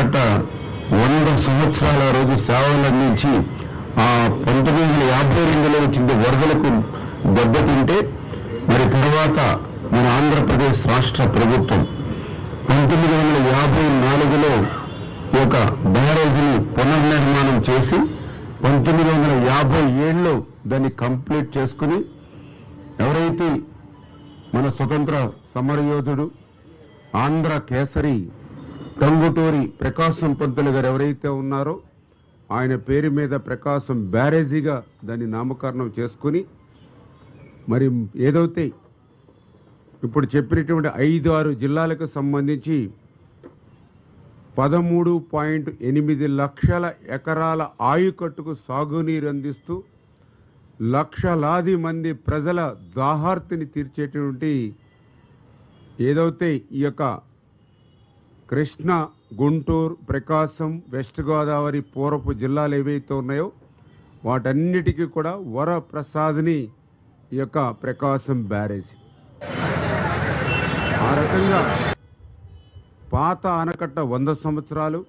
ఆనకట్ట 100 సంవత్సరాల రోజు సేవలు అందించి 1952లో వచ్చిన వరదలకు దెబ్బతింటే మరి తర్వాత మన ఆంధ్రప్రదేశ్ రాష్ట్ర ప్రభుత్వం 1954లో ఈ యొక్క బ్యారేజీని పునర్నిర్మాణం చేసి 1957లో దాన్ని కంప్లీట్ చేసుకుని ఎవరైతే మన స్వతంత్ర సమరయోధుడు ఆంధ్ర కేసరి టంగుటూరి ప్రకాశం పంతులు గారు ఎవరైతే ఉన్నారో ఆయన పేరు మీద ప్రకాశం బ్యారేజీగా దాన్ని నామకరణం చేసుకుని మరి ఏదైతే ఇప్పుడు చెప్పినటువంటి 5-6 జిల్లాలకు సంబంధించి 13.8 లక్షల ఎకరాల ఆయుకట్టుకు సాగునీరు అందిస్తూ లక్షలాది మంది ప్రజల దాహార్తిని తీర్చేటువంటి ఏదైతే ఈ యొక్క కృష్ణ, గుంటూరు, ప్రకాశం, వెస్ట్ గోదావరి పూర్వపు జిల్లాలు ఏవైతే ఉన్నాయో వాటన్నిటికీ కూడా వరప్రసాద్ని ఈ యొక్క ప్రకాశం బ్యారేజీ. ఆ రకంగా పాత ఆనకట్ట 100 సంవత్సరాలు,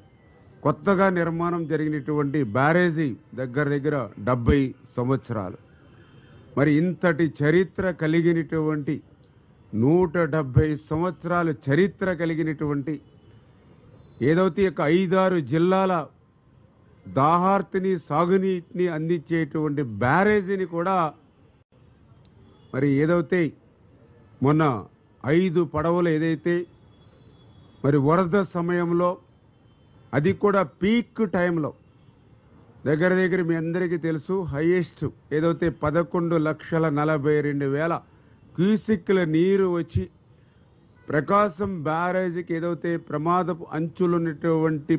కొత్తగా నిర్మాణం జరిగినటువంటి బ్యారేజీ దగ్గర 70 సంవత్సరాలు. మరి ఇంతటి చరిత్ర కలిగినటువంటి 170 సంవత్సరాల చరిత్ర కలిగినటువంటి ఏదైతే యొక్క 5-6 జిల్లాల దాహార్తిని సాగునీటిని అందించేటువంటి బ్యారేజీని కూడా మరి ఏదైతే మొన్న 5 పడవలు ఏదైతే మరి వరద సమయంలో అది కూడా పీక్ టైంలో దగ్గర మీ అందరికీ తెలుసు హైయెస్ట్ ఏదైతే 11,42,000 క్యూసిక్ల నీరు వచ్చి ప్రకాశం బ్యారేజీకి ఏదైతే ప్రమాదపు అంచులున్నటువంటి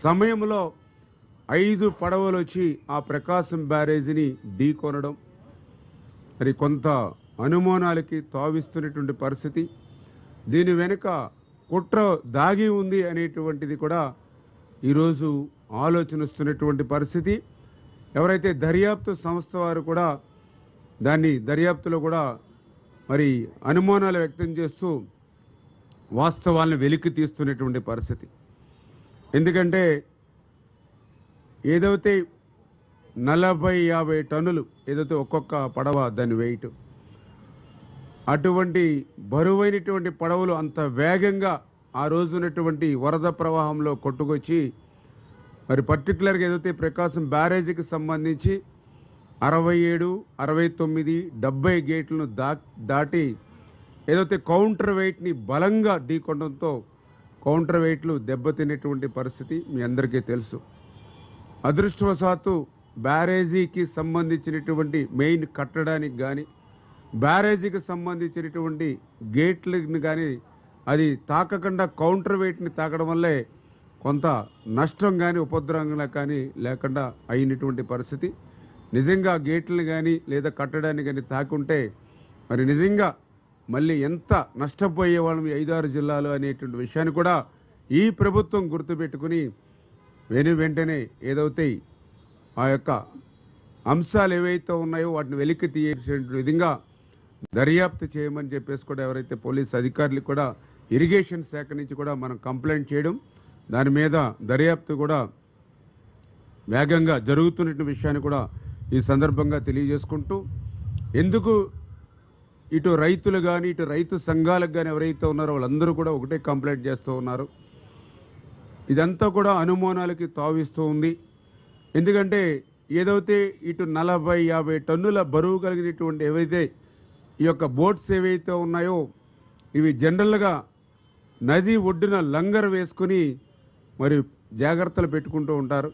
సమయంలో 5 పడవలు వచ్చి ఆ ప్రకాశం బ్యారేజీని ఢీకొనడం మరి కొంత అనుమానాలకి తావిస్తున్నటువంటి పరిస్థితి. దీని వెనుక కుట్ర దాగి ఉంది అనేటువంటిది కూడా ఈరోజు ఆలోచనిస్తున్నటువంటి పరిస్థితి. ఎవరైతే దర్యాప్తు సంస్థ వారు కూడా దాన్ని దర్యాప్తులో కూడా మరి అనుమానాలు వ్యక్తం చేస్తూ వాస్తవాలను వెలికి తీస్తున్నటువంటి పరిస్థితి. ఎందుకంటే ఏదైతే 40-50 టన్నులు ఏదైతే ఒక్కొక్క పడవ దాని వెయిట్, అటువంటి బరువైనటువంటి పడవలు అంత వేగంగా ఆ రోజు ఉన్నటువంటి వరద ప్రవాహంలో కొట్టుకొచ్చి మరి పర్టికులర్గా ఏదైతే ప్రకాశం బ్యారేజీకి సంబంధించి 67, 69, 70 గేట్లను దాటి ఏదైతే కౌంటర్ వెయిట్ని బలంగా ఢీకొనడంతో కౌంటర్ వెయిట్లు దెబ్బతినేటువంటి పరిస్థితి మీ అందరికీ తెలుసు. అదృష్టవశాత్తు బ్యారేజీకి సంబంధించినటువంటి మెయిన్ కట్టడానికి కానీ బ్యారేజీకి సంబంధించినటువంటి గేట్లను కానీ అది తాకకుండా కౌంటర్ వెయిట్ని తాకడం వల్లే కొంత నష్టం కానీ ఉపద్రవంగా కానీ లేకుండా అయినటువంటి పరిస్థితి. నిజంగా గేట్లను కానీ లేదా కట్టడాన్ని కానీ తాకుంటే మరి నిజంగా మళ్ళీ ఎంత నష్టపోయే వాళ్ళం 5-6 జిల్లాలు అనేటువంటి విషయాన్ని కూడా ఈ ప్రభుత్వం గుర్తుపెట్టుకుని వెంటనే ఏదైతే ఆ యొక్క అంశాలు ఏవైతే ఉన్నాయో వాటిని వెలికి తీసే విధంగా దర్యాప్తు చేయమని చెప్పేసి కూడా ఎవరైతే పోలీస్ అధికారులు కూడా ఇరిగేషన్ శాఖ నుంచి కూడా మనం కంప్లైంట్ చేయడం, దాని మీద దర్యాప్తు కూడా వేగంగా జరుగుతున్న విషయాన్ని కూడా ఈ సందర్భంగా తెలియజేసుకుంటూ, ఎందుకు ఇటు రైతులు కానీ ఇటు రైతు సంఘాలకు కానీ ఎవరైతే ఉన్నారో వాళ్ళందరూ కూడా ఒకటే కంప్లైంట్ చేస్తూ ఉన్నారు. ఇదంతా కూడా అనుమానాలకి తావిస్తూ ఉంది. ఎందుకంటే ఏదైతే ఇటు 40-50 టన్నుల బరువు కలిగినటువంటి ఏవైతే ఈ యొక్క బోట్స్ ఏవైతే ఉన్నాయో ఇవి జనరల్గా నది ఒడ్డున లంగర్ వేసుకుని మరి జాగ్రత్తలు పెట్టుకుంటూ ఉంటారు.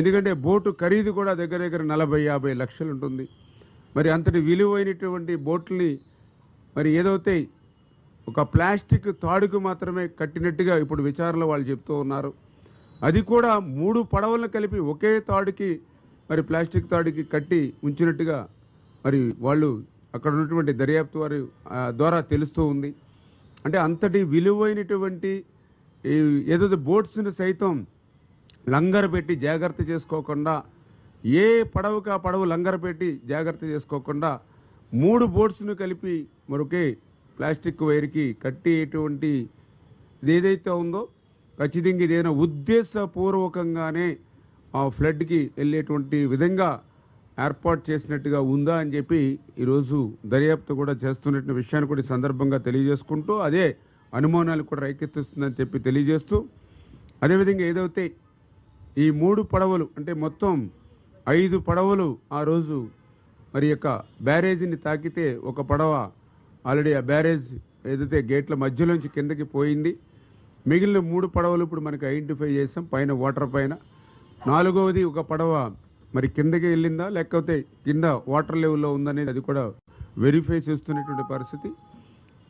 ఎందుకంటే బోటు ఖరీదు కూడా దగ్గర 40-50 లక్షలు ఉంటుంది. మరి అంతటి విలువైనటువంటి బోట్లని మరి ఏదైతే ఒక ప్లాస్టిక్ తాడుకు మాత్రమే కట్టినట్టుగా ఇప్పుడు విచారణలో వాళ్ళు చెప్తూ ఉన్నారు. అది కూడా 3 పడవలను కలిపి ఒకే తాడుకి మరి ప్లాస్టిక్ తాడుకి కట్టి ఉంచినట్టుగా మరి వాళ్ళు అక్కడ ఉన్నటువంటి దర్యాప్తు వారి ద్వారా తెలుస్తూ ఉంది. అంటే అంతటి విలువైనటువంటి ఏదైతే బోట్స్ని సైతం లంగర్ పెట్టి జాగ్రత్త చేసుకోకుండా, ఏ పడవకి ఆ పడవ లంగర్ పెట్టి జాగ్రత్త చేసుకోకుండా 3 బోట్స్ను కలిపి మరొకే ప్లాస్టిక్ వైర్కి కట్టేటువంటి ఏదైతే ఉందో ఖచ్చితంగా ఇదేనా ఉద్దేశపూర్వకంగానే ఆ ఫ్లడ్కి వెళ్ళేటువంటి విధంగా ఏర్పాటు చేసినట్టుగా ఉందా అని చెప్పి ఈరోజు దర్యాప్తు కూడా చేస్తున్న విషయాన్ని కూడా ఈ సందర్భంగా తెలియజేసుకుంటూ అదే అనుమానాలు కూడా రేకెత్తిస్తుందని చెప్పి తెలియజేస్తూ అదేవిధంగా ఏదైతే ఈ 3 పడవలు అంటే మొత్తం 5 పడవలు ఆ రోజు మరి యొక్క బ్యారేజీని తాకితే ఒక పడవ ఆల్రెడీ ఆ బ్యారేజ్ ఏదైతే గేట్ల మధ్యలోంచి కిందకి పోయింది. మిగిలిన 3 పడవలు ఇప్పుడు మనకి ఐడెంటిఫై చేసాం పైన వాటర్ పైన. 4వది ఒక పడవ మరి కిందకి వెళ్ళిందా లేకపోతే కింద వాటర్ లెవెల్లో ఉందనేది అది కూడా వెరిఫై చేస్తున్నటువంటి పరిస్థితి.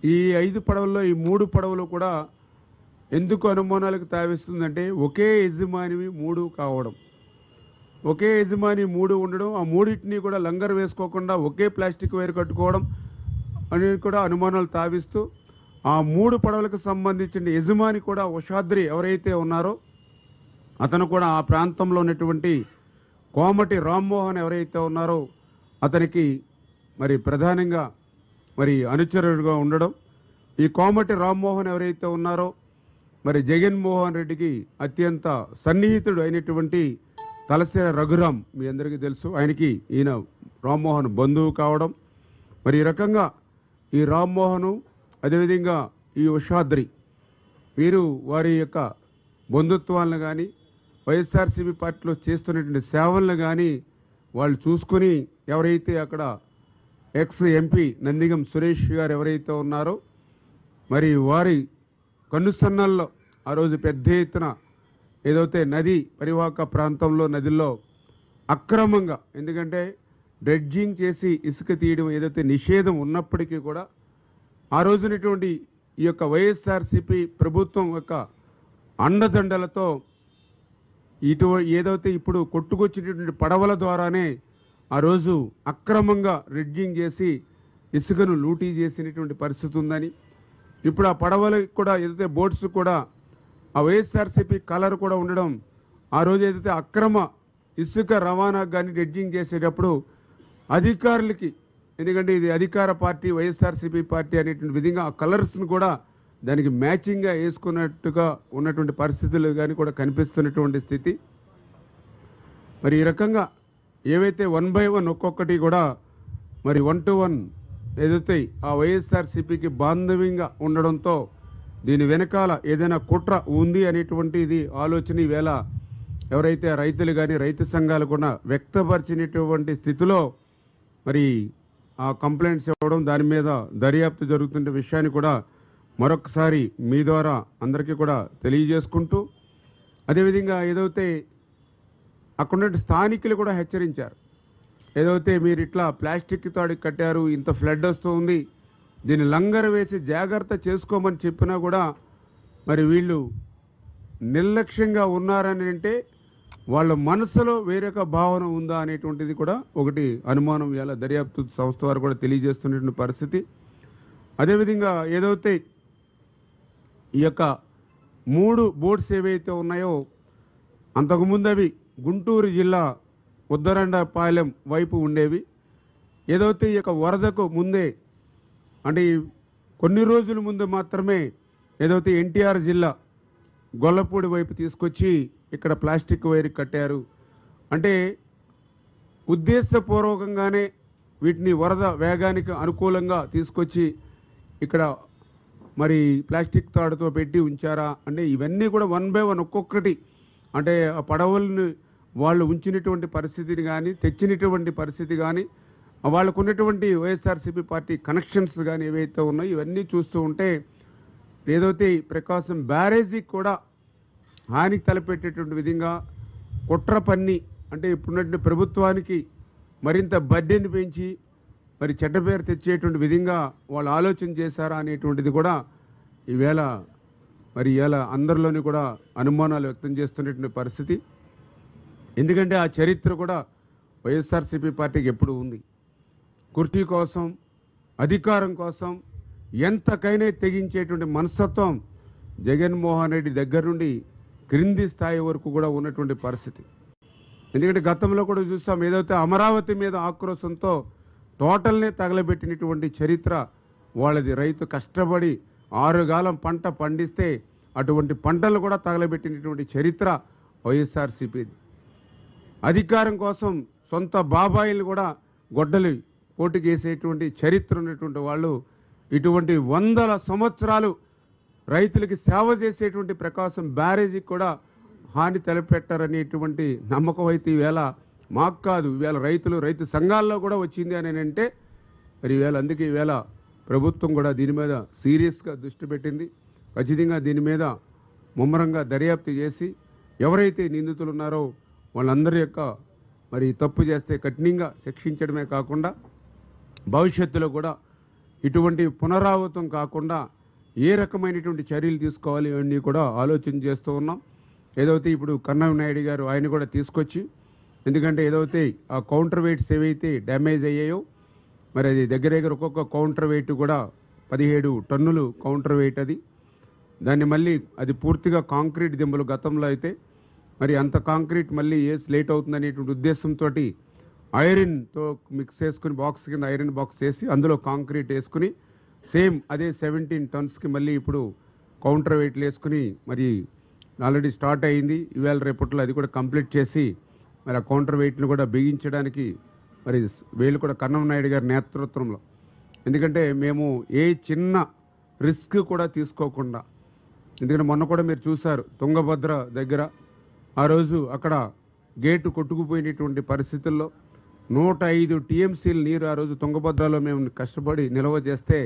ఈ 5 పడవల్లో ఈ 3 పడవలు కూడా ఎందుకు అనుమానాలకు తావిస్తుందంటే ఒకే యజమానివి 3 కావడం, ఒకే యజమాని 3 ఉండడం, ఆ 3టిని కూడా లంగర్ వేసుకోకుండా ఒకే ప్లాస్టిక్ వైర్ కట్టుకోవడం అనేది కూడా అనుమానాలు తావిస్తూ ఆ 3 పడవలకు సంబంధించిన యజమాని కూడా ఉషాద్రి ఎవరైతే ఉన్నారో అతను కూడా ఆ ప్రాంతంలో ఉన్నటువంటి కోమటి రామ్మోహన్ ఎవరైతే ఉన్నారో అతనికి మరి ప్రధానంగా మరి అనుచరుడుగా ఉండడం. ఈ కోమటి రామ్మోహన్ ఎవరైతే ఉన్నారో మరి జగన్మోహన్ రెడ్డికి అత్యంత సన్నిహితుడు అయినటువంటి తలసేర రఘురాం మీ అందరికీ తెలుసు. ఆయనకి ఈయన రామ్మోహన్ బంధువు కావడం. మరి ఈ రకంగా ఈ రామ్మోహను అదేవిధంగా ఈ ఉషాద్రి వీరు వారి యొక్క బంధుత్వాలను కానీ వైఎస్ఆర్సీపీ పార్టీలో చేస్తున్నటువంటి సేవలను కానీ వాళ్ళు చూసుకొని ఎవరైతే అక్కడ ఎక్స్ ఎంపీ నందిగం సురేష్ గారు ఎవరైతే ఉన్నారో మరి వారి కన్నుసన్నల్లో ఆ రోజు పెద్ద ఎత్తున ఏదైతే నది పరివాహక ప్రాంతంలో నదిలో అక్రమంగా, ఎందుకంటే డ్రెడ్జింగ్ చేసి ఇసుక తీయడం ఏదైతే నిషేధం ఉన్నప్పటికీ కూడా ఆ రోజునటువంటి ఈ యొక్క వైఎస్ఆర్సీపీ ప్రభుత్వం యొక్క అండదండలతో ఏదైతే ఇప్పుడు కొట్టుకొచ్చినటువంటి పడవల ద్వారానే ఆ రోజు అక్రమంగా డ్రెడ్జింగ్ చేసి ఇసుకను లూటీ చేసినటువంటి పరిస్థితి ఉందని, ఇప్పుడు ఆ పడవలకు కూడా ఏదైతే బోట్స్ కూడా ఆ వైఎస్ఆర్సీపీ కలర్ కూడా ఉండడం, ఆ రోజు ఏదైతే అక్రమ ఇసుక రవాణాకు కానీ డ్రెడ్జింగ్ చేసేటప్పుడు అధికారులకి, ఎందుకంటే ఇది అధికార పార్టీ వైఎస్ఆర్సీపీ పార్టీ అనేటువంటి విధంగా ఆ కలర్స్ను కూడా దానికి మ్యాచింగ్గా వేసుకున్నట్టుగా ఉన్నటువంటి పరిస్థితులు కానీ కూడా కనిపిస్తున్నటువంటి స్థితి. మరి ఈ రకంగా ఏవైతే 1 by 1 ఒక్కొక్కటి కూడా మరి 1 to 1 ఏదైతే ఆ వైఎస్ఆర్సీపీకి బాంధవ్యంగా ఉండడంతో దీని వెనకాల ఏదైనా కుట్ర ఉంది అనేటువంటి ఇది ఆలోచన ఈవేళ ఎవరైతే రైతులు కానీ రైతు సంఘాలు కూడా వ్యక్తపరిచినటువంటి స్థితిలో మరి ఆ కంప్లైంట్స్ ఇవ్వడం, దాని మీద దర్యాప్తు జరుగుతున్న విషయాన్ని కూడా మరొకసారి మీ ద్వారా అందరికీ కూడా తెలియజేసుకుంటూ, అదేవిధంగా ఏదైతే అక్కడ స్థానికులు కూడా హెచ్చరించారు, ఏదైతే మీరు ఇట్లా ప్లాస్టిక్ తాడికి కట్టారు, ఇంత ఫ్లడ్ వస్తుంది, దీన్ని లంగర్ వేసి జాగ్రత్త చేసుకోమని చెప్పినా కూడా మరి వీళ్ళు నిర్లక్ష్యంగా ఉన్నారని అంటే వాళ్ళ మనసులో వేరొక భావన ఉందా అనేటువంటిది కూడా ఒకటి అనుమానం ఇవాళ దర్యాప్తు సంస్థ వారు కూడా తెలియజేస్తున్నటువంటి పరిస్థితి. అదేవిధంగా ఏదైతే ఈ యొక్క 3 బోట్స్ ఏవైతే ఉన్నాయో అంతకుముందు అవి గుంటూరు జిల్లా ఉద్దరండపాలెం వైపు ఉండేవి. ఏదైతే ఈ యొక్క వరదకు ముందే అంటే కొన్ని రోజుల ముందు మాత్రమే ఏదైతే ఎన్టీఆర్ జిల్లా గొల్లపూడి వైపు తీసుకొచ్చి ఇక్కడ ప్లాస్టిక్ వైర్ కట్టారు. అంటే ఉద్దేశపూర్వకంగానే వీటిని వరద వేగానికి అనుకూలంగా తీసుకొచ్చి ఇక్కడ మరి ప్లాస్టిక్ తాడుతో పెట్టి ఉంచారా అంటే ఇవన్నీ కూడా 1 by 1 ఒక్కొక్కటి అంటే ఆ పడవలను వాళ్ళు ఉంచినటువంటి పరిస్థితిని కానీ తెచ్చినటువంటి పరిస్థితి కానీ వాళ్ళకు ఉన్నటువంటి వైఎస్ఆర్సీపీ పార్టీ కనెక్షన్స్ కానీ ఏవైతే ఉన్నాయో ఇవన్నీ చూస్తూ ఉంటే ఏదైతే ప్రకాశం బ్యారేజీకి కూడా హానికి తలపెట్టేటువంటి విధంగా కుట్ర పన్ని, అంటే ఇప్పుడున్నటువంటి ప్రభుత్వానికి మరింత బడ్డెని పెంచి మరి చెడ్డ పేరు తెచ్చేటువంటి విధంగా వాళ్ళు ఆలోచన చేశారా అనేటువంటిది కూడా ఈవేళ మరి ఇవాళ అందరిలోని కూడా అనుమానాలు వ్యక్తం చేస్తున్నటువంటి పరిస్థితి. ఎందుకంటే ఆ చరిత్ర కూడా వైఎస్ఆర్సీపీ పార్టీకి ఎప్పుడు ఉంది. కుర్చీ కోసం, అధికారం కోసం ఎంతకైనా తెగించేటువంటి మనస్తత్వం జగన్మోహన్ రెడ్డి దగ్గర నుండి క్రింది స్థాయి వరకు కూడా ఉన్నటువంటి పరిస్థితి. ఎందుకంటే గతంలో కూడా చూసాం, ఏదైతే అమరావతి మీద ఆక్రోశంతో టోటల్నే తగలబెట్టినటువంటి చరిత్ర వాళ్ళది. రైతు కష్టపడి 6 కాలం పంట పండిస్తే అటువంటి పంటలు కూడా తగలబెట్టినటువంటి చరిత్ర వైఎస్ఆర్సీపీది. అధికారం కోసం సొంత బాబాయిలు కూడా గొడ్డలి పోటుకేసేటువంటి చరిత్ర ఉన్నటువంటి వాళ్ళు ఇటువంటి 100 సంవత్సరాలు రైతులకి సేవ చేసేటువంటి ప్రకాశం బ్యారేజీకి కూడా హాని తలపెట్టారనేటువంటి నమ్మకం అయితే ఈవేళ మాకు కాదు, ఈవేళ రైతు సంఘాల్లో కూడా వచ్చింది అని అంటే మరి ఈవేళ అందుకే ఈవేళ ప్రభుత్వం కూడా దీని మీద సీరియస్గా దృష్టి పెట్టింది. ఖచ్చితంగా దీని మీద ముమ్మరంగా దర్యాప్తు చేసి ఎవరైతే నిందితులు ఉన్నారో వాళ్ళందరి యొక్క మరి తప్పు చేస్తే కఠినంగా శిక్షించడమే కాకుండా భవిష్యత్తులో కూడా ఇటువంటి పునరావృతం కాకుండా ఏ రకమైనటువంటి చర్యలు తీసుకోవాలి ఇవన్నీ కూడా ఆలోచన చేస్తూ ఉన్నాం. ఏదైతే ఇప్పుడు కన్నమనాయుడు గారు ఆయన కూడా తీసుకొచ్చి, ఎందుకంటే ఏదైతే ఆ కౌంటర్ వెయిట్స్ ఏవైతే డ్యామేజ్ అయ్యాయో మరి అది దగ్గర ఒక్కొక్క కౌంటర్ వెయిట్ కూడా 17 టన్నులు కౌంటర్ వెయిట్ అది. దాన్ని మళ్ళీ అది పూర్తిగా కాంక్రీట్ దింబలు గతంలో అయితే మరి అంత కాంక్రీట్ మళ్ళీ లేట్ అవుతుంది అనేటువంటి ఉద్దేశంతో ఐరన్తో మిక్స్ చేసుకుని బాక్స్ కింద ఐరన్ బాక్స్ వేసి అందులో కాంక్రీట్ వేసుకుని సేమ్ అదే 17 టన్స్కి మళ్ళీ ఇప్పుడు కౌంటర్ వెయిట్లు వేసుకుని మరి ఆల్రెడీ స్టార్ట్ అయ్యింది. ఈవేళ రేపట్లో అది కూడా కంప్లీట్ చేసి మరి ఆ కౌంటర్ వెయిట్ను కూడా బిగించడానికి మరి వీళ్ళు కూడా కన్నమనాయుడు గారి నేతృత్వంలో, ఎందుకంటే మేము ఏ చిన్న రిస్క్ కూడా తీసుకోకుండా, ఎందుకంటే మొన్న కూడా మీరు చూశారు తుంగభద్ర దగ్గర ఆ రోజు అక్కడ గేటు కొట్టుకుపోయినటువంటి పరిస్థితుల్లో 105 టీఎంసీల నీరు ఆ రోజు తుంగభద్రలో మేము కష్టపడి నిల్వ చేస్తే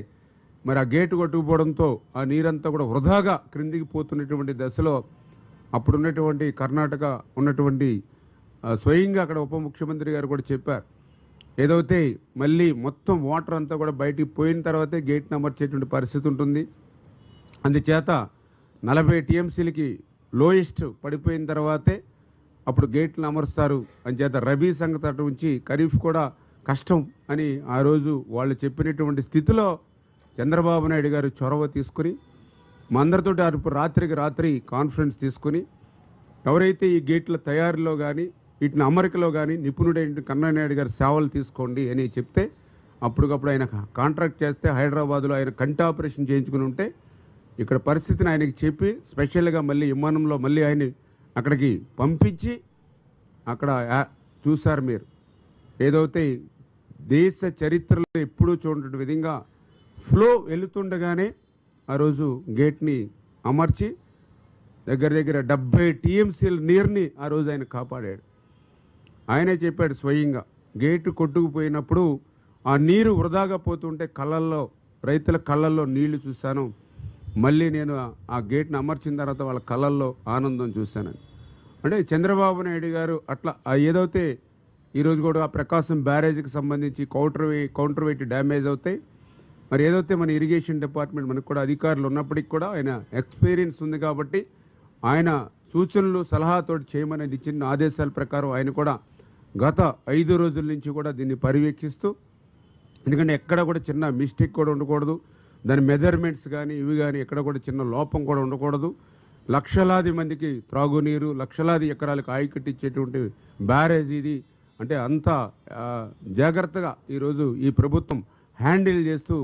మరి ఆ గేటు కొట్టుకుపోవడంతో ఆ నీరంతా కూడా వృధాగా క్రిందికి పోతున్నటువంటి దశలో అప్పుడున్నటువంటి కర్ణాటక ఉన్నటువంటి స్వయంగా అక్కడ ఉప ముఖ్యమంత్రి గారు కూడా చెప్పారు, ఏదైతే మళ్ళీ మొత్తం వాటర్ అంతా కూడా బయటికి పోయిన తర్వాతే గేట్ని అమర్చేటువంటి పరిస్థితి ఉంటుంది. అందుచేత 40 టీఎంసీలకి లోయెస్ట్ పడిపోయిన తర్వాతే అప్పుడు గేట్లు అమరుస్తారు అని చేత రబీ సంగతి అటు ఉంచి ఖరీఫ్ కూడా కష్టం అని ఆ రోజు వాళ్ళు చెప్పినటువంటి స్థితిలో చంద్రబాబు నాయుడు గారు చొరవ తీసుకుని మా అందరితోటి రాత్రికి రాత్రి కాన్ఫరెన్స్ తీసుకుని ఎవరైతే ఈ గేట్ల తయారీలో కానీ వీటిని అమరికలో కానీ నిపుణుడైన కన్నమనాయుడు గారు సేవలు తీసుకోండి అని చెప్తే అప్పటికప్పుడు ఆయన కాంట్రాక్ట్ చేస్తే హైదరాబాద్లో ఆయన కంటి ఆపరేషన్ చేయించుకుని ఉంటే ఇక్కడ పరిస్థితిని ఆయనకి చెప్పి స్పెషల్గా మళ్ళీ విమానంలో మళ్ళీ ఆయన అక్కడికి పంపించి అక్కడ చూశారు మీరు, ఏదైతే దేశ చరిత్రలో ఎప్పుడూ చూడటువంటి విధంగా ఫ్లో వెళుతుండగానే ఆ రోజు గేట్ని అమర్చి దగ్గర 70 టీఎంసీల నీరుని ఆ రోజు ఆయన కాపాడాడు. ఆయనే చెప్పాడు స్వయంగా, గేటు కొట్టుకుపోయినప్పుడు ఆ నీరు వృధాగా పోతుంటే కళ్ళల్లో రైతుల కళ్ళల్లో నీళ్లు చూశాను, మళ్ళీ నేను ఆ గేట్ని అమర్చిన తర్వాత వాళ్ళ కళ్ళల్లో ఆనందం చూశానని. అంటే చంద్రబాబు నాయుడు గారు అట్లా ఏదైతే ఈరోజు కూడా ఆ ప్రకాశం బ్యారేజ్కి సంబంధించి కౌంటర్ వెయిట్ డ్యామేజ్ అవుతాయి, మరి ఏదైతే మన ఇరిగేషన్ డిపార్ట్మెంట్ మనకు కూడా అధికారులు ఉన్నప్పటికీ కూడా ఆయన ఎక్స్పీరియన్స్ ఉంది కాబట్టి ఆయన సూచనలు సలహాతోటి చేయమని ఇచ్చిన ఆదేశాల ప్రకారం ఆయన కూడా గత 5 రోజుల నుంచి కూడా దీన్ని పర్యవేక్షిస్తూ, ఎందుకంటే ఎక్కడ కూడా చిన్న మిస్టేక్ కూడా ఉండకూడదు, దాని మెజర్మెంట్స్ కానీ ఇవి కానీ ఎక్కడ కూడా చిన్న లోపం కూడా ఉండకూడదు, లక్షలాది మందికి త్రాగునీరు లక్షలాది ఎకరాలకు ఆయకట్టించేటువంటి బ్యారేజ్ ఇది అంటే అంత జాగ్రత్తగా ఈరోజు ఈ ప్రభుత్వం హ్యాండిల్ చేస్తూ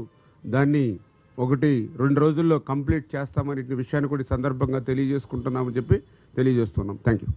దాన్ని 1-2 రోజుల్లో కంప్లీట్ చేస్తామనే విషయాన్ని కూడా సందర్భంగా తెలియజేసుకుంటున్నామని చెప్పి తెలియజేస్తున్నాం. Thank you.